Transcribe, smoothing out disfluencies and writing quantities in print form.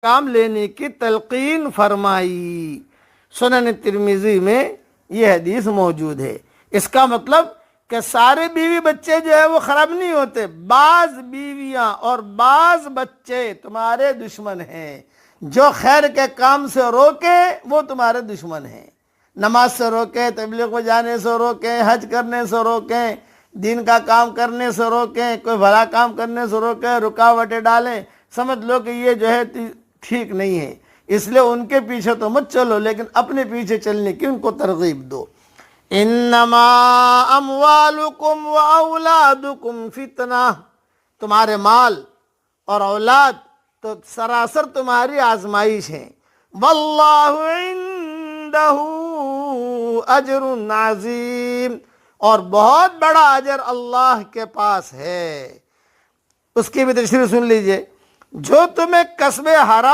کام لینے کی تلقین فرمائی۔ سنن ترمذی میں یہ حدیث موجود ہے۔ اس کا مطلب کہ سارے بیوی بچے جو ہے وہ خراب نہیں ہوتے، بعض بیویاں اور بعض بچے تمہارے دشمن ہیں۔ جو خیر کے کام سے روکے وہ تمہارے دشمن ہیں۔ نماز سے روکیں، تبلیغ کو جانے سے روکیں، حج کرنے سے روکیں، دین کا کام کرنے سے روکیں، کوئی بھلا کام کرنے سے روکیں، رکاوٹیں ڈالیں، سمجھ لو کہ یہ جو ہے ٹھیک نہیں ہے۔ اس لیے ان کے پیچھے تو مت چلو، لیکن اپنے پیچھے چلنے کی ان کو ترغیب دو۔ انما اموالکم و اولادکم فتنہ، تمہارے مال اور اولاد تو سراسر تمہاری آزمائش ہیں۔ واللہ عندہ اجر عظیم، اور بہت بڑا اجر اللہ کے پاس ہے۔ اس کی بھی تشریح سن لیجئے۔ جو تمہیں کسب حرام